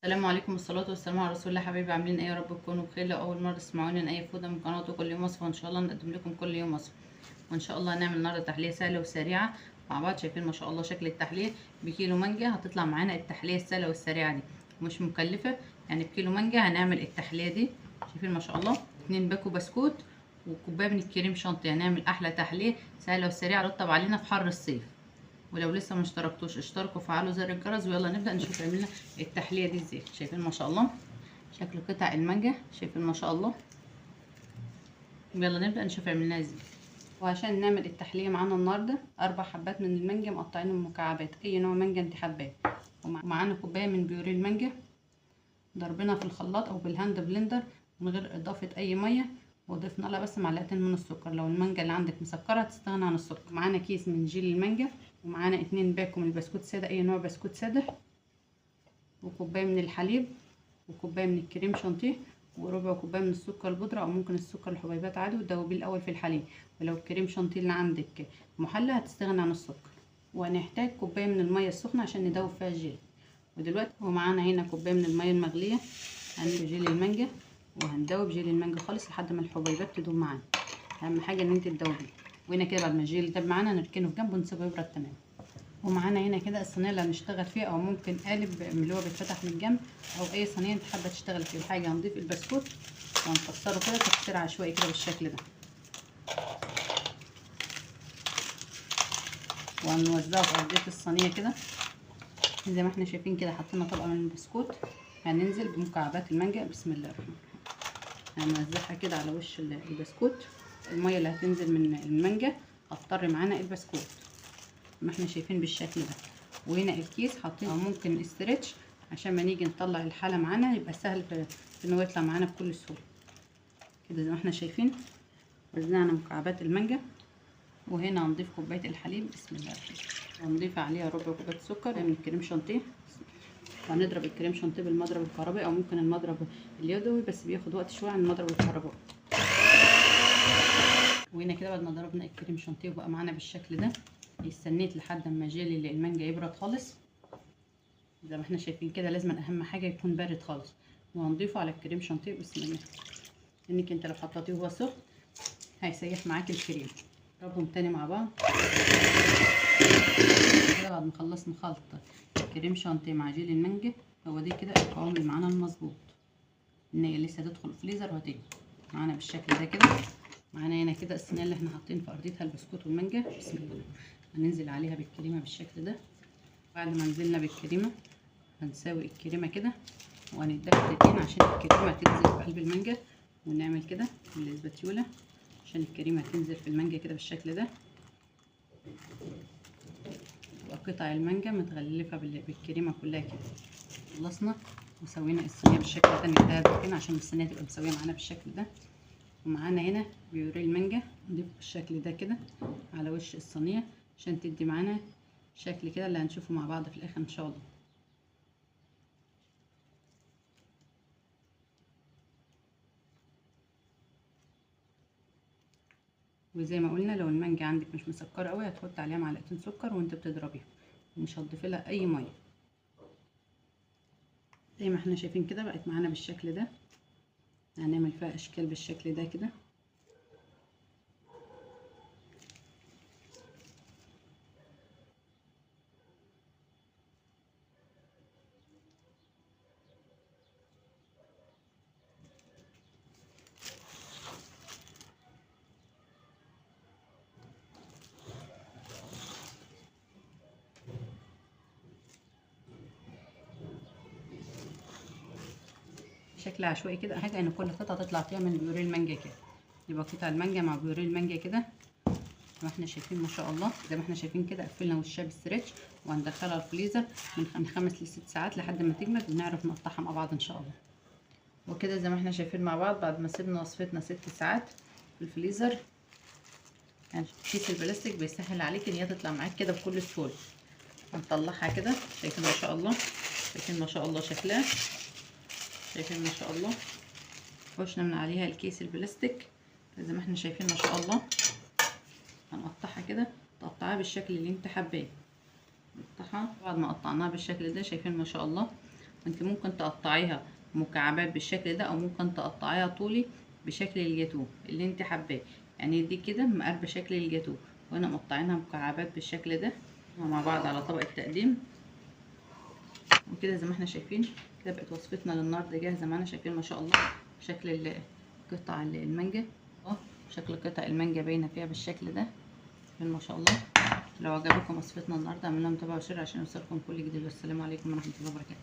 السلام عليكم والصلاة والسلام على رسول الله. حبايبي عاملين ايه؟ يا رب تكونوا بخير. لو اول مرة تسمعوني انا اي فودة من قناته كل يوم وصفة، ان شاء الله نقدم لكم كل يوم وصفة. وان شاء الله هنعمل النهارده تحلية سهلة وسريعة مع بعض. شايفين ما شاء الله شكل التحلية؟ بكيلو مانجا هتطلع معانا التحلية السهلة والسريعة دي، مش مكلفة. يعني بكيلو مانجا هنعمل التحلية دي. شايفين ما شاء الله 2 باكو بسكوت وكوباية من الكريم شانتيه. هنعمل احلى تحلية سهلة وسريعة رطب علينا في حر الصيف. ولو لسه ما اشتركتوش اشتركوا وفعلوا زر الجرس، ويلا نبدا نشوف عملنا التحليه دي ازاي. شايفين ما شاء الله شكل قطع المانجا؟ شايفين ما شاء الله. يلا نبدا نشوف عملناها ازاي. وعشان نعمل التحليه معانا النهارده 4 حبات من المانجا مقطعينهم مكعبات، اي نوع مانجا انت حباه. ومعانا كوبايه من بيوري المانجا ضربنا في الخلاط او بالهاند بلندر من غير اضافه اي ميه، وضفنا لها بس معلقتين من السكر. لو المانجا اللي عندك مسكره هتستغنى عن السكر. معانا كيس من جيل المانجا، ومعانا 2 باكو من البسكوت ساده، اي نوع بسكوت ساده، وكوبايه من الحليب، وكوبايه من الكريم شانتيه، وربع كوبايه من السكر البودره، او ممكن السكر الحبيبات عادي، وتدوبيه الاول في الحليب. ولو الكريم شانتيه اللي عندك محلى هتستغنى عن السكر. وهنحتاج كوبايه من الميه السخنه عشان ندوب فيها الجيل. ودلوقتي ومعانا هنا كوبايه من الميه المغليه، هنضيف جيل المانجا وهندوب جيل المانجا خالص لحد ما الحبيبات تدوب معانا. اهم حاجه ان انت تدوبيه. وهنا كده بعد ما الجيل داب معانا نركنه في جنب ونسيبه يبرد تمام. ومعانا هنا كده الصينيه اللي هنشتغل فيها، او ممكن قالب من اللي هو بيتفتح من الجنب، او اي صينيه انت حابه تشتغل فيها. حاجه هنضيف البسكوت وهنكسره كده تكسير عشوائي كده بالشكل ده، وهنوزعه في ارضيه الصينيه كده زي ما احنا شايفين كده. حطينا طبقه من البسكوت، هننزل بمكعبات المانجا. بسم الله الرحمن الرحيم. هنوزعها كده على وش البسكوت. الميه اللي هتنزل من المانجا هتطر معانا البسكوت ما احنا شايفين بالشكل ده. وهنا الكيس حاطين او ممكن استرتش عشان ما نيجي نطلع الحاله معانا يبقى سهل في انه يطلع معانا بكل سهوله كده زي ما احنا شايفين. وزعنا مكعبات المانجا، وهنا هنضيف كوبايه الحليب. بسم الله الرحمن الرحيم. وهنضيف عليها ربع كوبايه سكر من الكريم شانتيه. وهنضرب الكريم شانتيه بالمضرب الكهربائي، او ممكن المضرب اليدوي بس بياخد وقت شويه عن المضرب الكهربائي. وهنا كده بعد ما ضربنا الكريم شانتيه وبقى معانا بالشكل ده، استنيت لحد ما جيلي المانجا يبرد خالص زي ما احنا شايفين كده. لازم اهم حاجه يكون بارد خالص. وهنضيفه على الكريم شانتيه. بسم الله، انك انت لو حطيتيه وهو سخن هيسيح معاك الكريم. نضربهم تاني مع بعض كده. بعد ما خلصنا خلط الكريم شانتيه مع جيل المانجا، هو دي كده القوام اللي معانا المظبوط. ان هي لسه هتدخل الفريزر وهتيجي معانا بالشكل ده كده. معانا هنا كده الصينيه اللي احنا حاطين في ارضيتها البسكوت والمانجا. بسم الله، هننزل عليها بالكريمه بالشكل ده. بعد ما نزلنا بالكريمه هنساوي الكريمه كده، وهنديها دقيقتين عشان الكريمه تنزل في قلب المانجا. ونعمل كده بالاسباتيولا عشان الكريمه تنزل في المانجا كده بالشكل ده. تبقى قطع المانجا متغلفه بالكريمه كلها كده. خلصنا وسوينا الصينيه بالشكل ده. نديها دقيقتين عشان الصينيه تبقى مسويه معانا بالشكل ده. ومعانا هنا بيوري المانجا نضيف بالشكل ده كده على وش الصينيه عشان تدي معانا شكل كده اللي هنشوفه مع بعض في الاخر ان شاء الله. وزي ما قلنا لو المانجا عندك مش مسكره قوي هتحط عليها معلقتين سكر وانت بتضربيها، ومش هتضيفي لها اي ميه. زي ما احنا شايفين كده بقت معانا بالشكل ده. هنعمل فيها اشكال بالشكل ده كده. شكل عشوائي كده. حاجه ان كل قطعه تطلع فيها من بيوري المانجا كده، يبقى قطع المانجا مع بيوري المانجا كده زي ما احنا شايفين ما شاء الله. زي ما احنا شايفين كده قفلنا وشها بالستريتش، وهندخلها الفريزر من 5 ل6 ساعات لحد ما تجمد ونعرف نقطعها مع بعض ان شاء الله. وكده زي ما احنا شايفين مع بعض بعد ما سيبنا وصفتنا 6 ساعات في الفريزر، يعني كيس البلاستيك بيسهل عليك ان هي تطلع معاك كده بكل سهوله. هنطلعها كده. شايفين ما شاء الله؟ شايفين ما شاء الله شكلها؟ شايفين ما شاء الله؟ وشنا من عليها الكيس البلاستيك زي ما احنا شايفين ما شاء الله. هنقطعها كده، تقطعها بالشكل اللي انت حباه. نقطعها بعد ما قطعناها بالشكل ده. شايفين ما شاء الله انت ممكن تقطعيها مكعبات بالشكل ده، او ممكن تقطعيها طولي بشكل الجاتوه اللي انت حباه. يعني دي كده مقربة شكل الجاتوه، وانا مقطعينها مكعبات بالشكل ده مع بعض على طبق التقديم. وكده زي ما احنا شايفين كده بقت وصفتنا للنهارده جاهزه معانا. شايفين ما شاء الله شكل قطع المانجا اهو، شكل قطع المانجا باينه فيها بالشكل ده. شايفين ما شاء الله. لو عجبكم وصفتنا النهارده اعملوا متابعه وشير عشان يوصلكم كل جديد. والسلام عليكم ورحمه الله وبركاته.